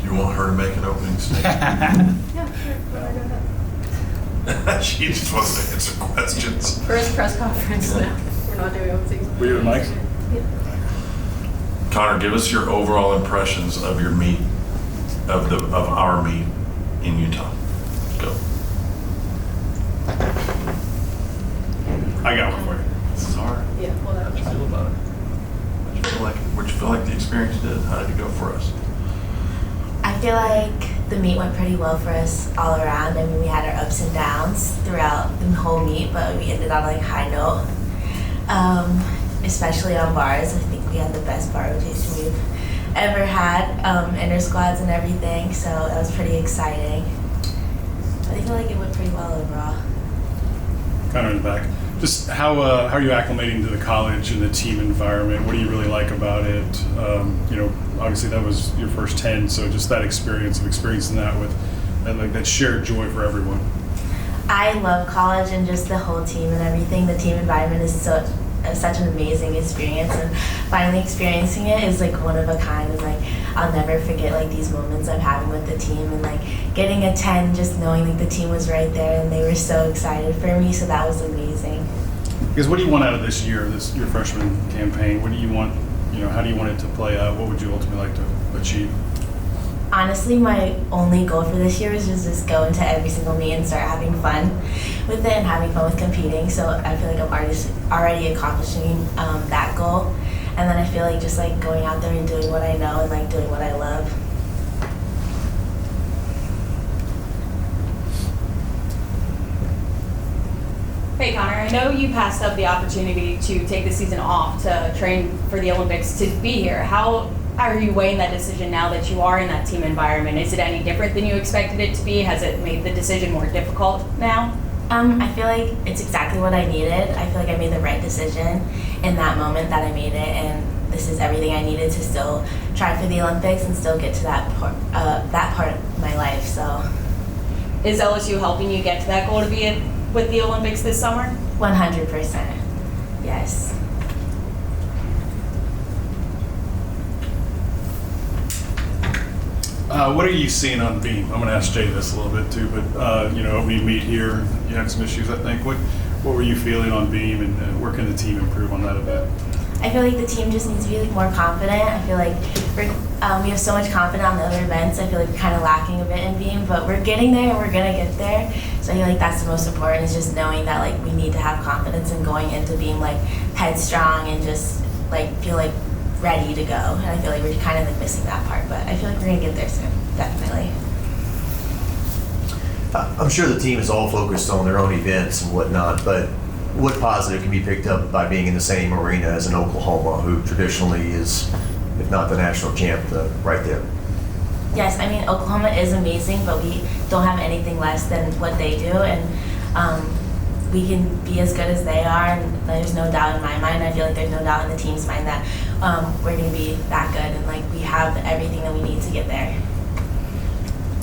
You want her to make an opening statement? Yeah, sure. Go ahead. She just wants to answer questions. First press conference. No, we're not doing openings. Were you with Mike? Yeah. Konnor, give us your overall impressions of your meet, of our meet in Utah. Go. I got one for you. This is hard. Yeah, well, that How'd you feel about it? What'd you feel like the experience did? How did it go for us? I feel like the meet went pretty well for us all around. I mean, we had our ups and downs throughout the whole meet, but we ended on like a high note. Especially on bars, I think we had the best bar rotation we've ever had, inter squads and everything. So that was pretty exciting. But I feel like it went pretty well overall. Kind of in the back. Just how are you acclimating to the college and the team environment? What do you really like about it? Obviously that was your first 10, so just that experience of experiencing that with that shared joy for everyone. I love college and just the whole team and everything. The team environment is such an amazing experience, and finally experiencing it is like one of a kind. And like I'll never forget like these moments I'm having with the team, and like getting a 10, just knowing like the team was right there and they were so excited for me. So that was amazing. Because what do you want out of this year, your freshman campaign? What do you want? How do you want it to play out? What would you ultimately like to achieve? Honestly, my only goal for this year was just go into every single meet and start having fun with it and having fun with competing. So I feel like I'm already accomplishing that goal. And then I feel like just like going out there and doing what I know and like doing what I love. Hey Konnor, I know you passed up the opportunity to take the season off to train for the Olympics to be here. How are you weighing that decision now that you are in that team environment? Is it any different than you expected it to be? Has it made the decision more difficult now? I feel like it's exactly what I needed. I feel like I made the right decision in that moment that I made it, and this is everything I needed to still try for the Olympics and still get to that part of my life. So, is LSU helping you get to that goal to be with the Olympics this summer? 100%, yes. What are you seeing on beam? I'm going to ask Jay this a little bit too, but opening meet here, you had some issues, I think. What were you feeling on beam, and where can the team improve on that a bit? I feel like the team just needs to be like more confident. I feel like we have so much confidence on the other events. I feel like we're kind of lacking a bit in beam, but we're getting there and we're gonna get there. So I feel like that's the most important, is just knowing that like we need to have confidence and going into being like headstrong and just like feel like ready to go. And I feel like we're kind of like missing that part, but I feel like we're gonna get there soon, definitely. I'm sure the team is all focused on their own events and whatnot, but what positive can be picked up by being in the same arena as an Oklahoma, who traditionally is, if not the national champ, right there? Yes, I mean, Oklahoma is amazing, but we don't have anything less than what they do, and we can be as good as they are, and there's no doubt in my mind. I feel like there's no doubt in the team's mind that we're going to be that good, and like we have everything that we need to get there.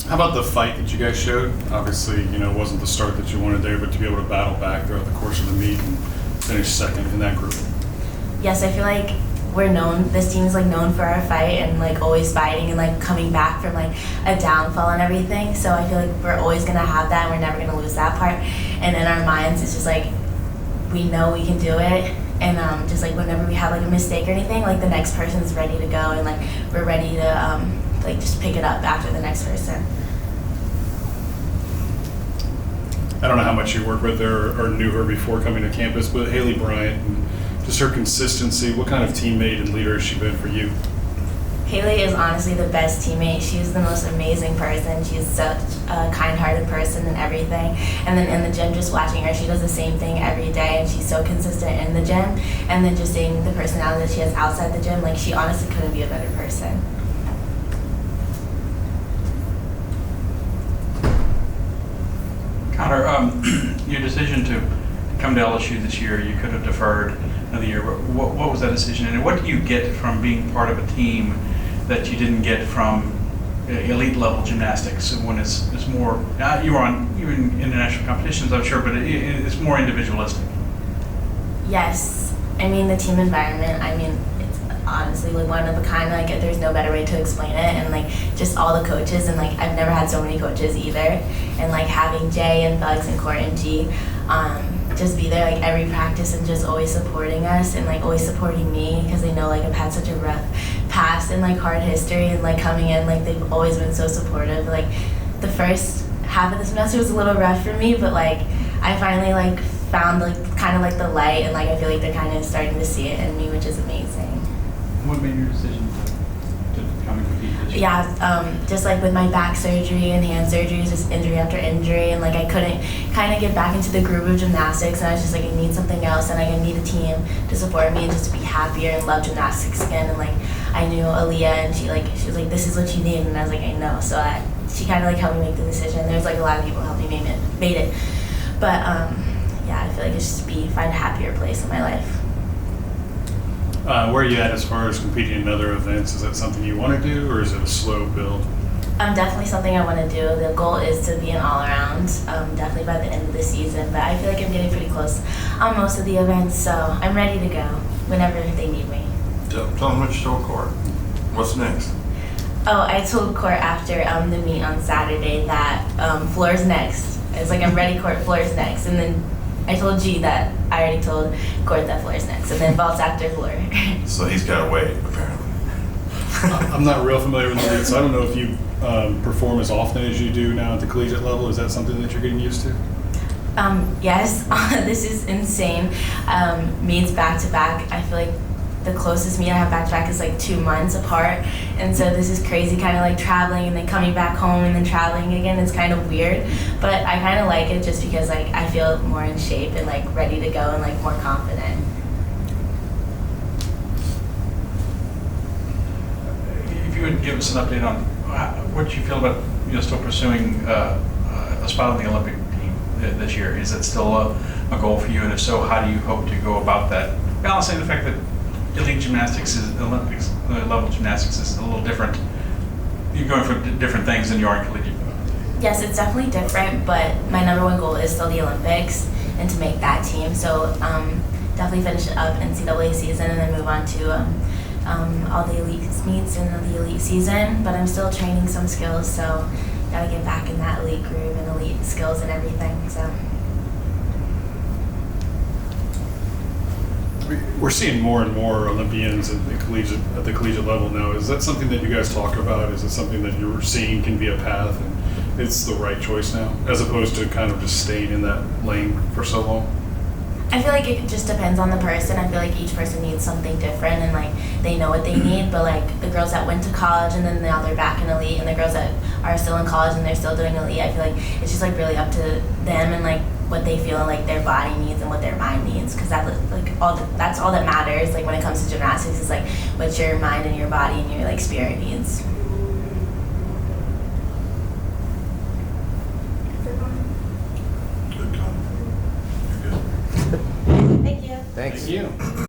How about the fight that you guys showed? Obviously, it wasn't the start that you wanted there, but to be able to battle back throughout the course of the meet and finish second in that group. Yes, I feel like this team is like known for our fight and like always fighting and like coming back from like a downfall and everything. So I feel like we're always gonna have that, and we're never gonna lose that part. And in our minds, it's just like we know we can do it, and just like whenever we have like a mistake or anything, like the next person's ready to go, and like we're ready to like just pick it up after the next person. I don't know how much you worked with her or knew her before coming to campus, but Haley Bryant, and just her consistency, what kind of teammate and leader has she been for you? Haley is honestly the best teammate. She's the most amazing person. She's such a kind-hearted person and everything. And then in the gym, just watching her, she does the same thing every day, and she's so consistent in the gym. And then just seeing the personality that she has outside the gym, like she honestly couldn't be a better person. Konnor, your decision to come to LSU this year, you could have deferred another year. What was that decision, and what do you get from being part of a team that you didn't get from elite level gymnastics when it's more? You were in international competitions, I'm sure, but it's more individualistic. Yes, I mean the team environment. I mean honestly like one of a kind. Like there's no better way to explain it. And like just all the coaches, and like I've never had so many coaches either. And like having Jay and Bugs and Court and G, just be there like every practice and just always supporting us and like always supporting me, because they know like I've had such a rough past and like hard history, and like coming in like they've always been so supportive. Like the first half of the semester was a little rough for me, but like I finally like found like kind of like the light, and like I feel like they're kind of starting to see it in me, which is amazing. What made your decision to come and compete this year? Yeah, just like with my back surgery and hand surgeries, just injury after injury, and like I couldn't kind of get back into the groove of gymnastics, and I was just like, I need something else, and like I need a team to support me and just to be happier and love gymnastics again. And like I knew Aaliyah, and she was like, this is what you need, and I was like, I know. So she kind of like helped me make the decision. There's like a lot of people who helped me made it, but yeah, I feel like it's just find a happier place in my life. Where are you at as far as competing in other events? Is that something you want to do, or is it a slow build? Definitely something I want to do. The goal is to be an all-around, definitely by the end of the season, but I feel like I'm getting pretty close on most of the events, so I'm ready to go whenever they need me. Tell them what you told Court. What's next? Oh, I told Court after the meet on Saturday that floor's next. I was like, I'm ready, Court, floor's next. And then I told G that I already told Court that floor's next. And then vault's after floor. So he's got to wait, apparently. I'm not real familiar with the league, so I don't know if you perform as often as you do now at the collegiate level. Is that something that you're getting used to? Yes, this is insane. Meets back to back. I feel like the closest meet I have back to back is like 2 months apart, and so this is crazy, kind of like traveling and then coming back home and then traveling again. It's kind of weird, but I kind of like it just because like I feel more in shape and like ready to go and like more confident. If you would give us an update on what you feel about still pursuing a spot on the Olympic team this year. Is it still a goal for you? And if so, how do you hope to go about that? Balancing the fact that elite gymnastics is Olympics level gymnastics is a little different. You're going for different things than you are in collegiate. Yes, it's definitely different, but my number one goal is still the Olympics and to make that team. So definitely finish up NCAA season and then move on to all the elite meets and the elite season. But I'm still training some skills, so gotta get back in that elite groove and elite skills and everything. So. We're seeing more and more Olympians at the collegiate level now. Is that something that you guys talk about? Is it something that you're seeing can be a path and it's the right choice now, as opposed to kind of just staying in that lane for so long? I feel like it just depends on the person. I feel like each person needs something different, and like they know what they need. But like the girls that went to college and then now they're back in elite, and the girls that are still in college and they're still doing elite, I feel like it's just like really up to them and like what they feel like their body needs and what their mind needs, because that's all that matters. Like when it comes to gymnastics, is like what your mind and your body and your like spirit needs. Good comment. You're good. Thank you. Thanks. Thank you.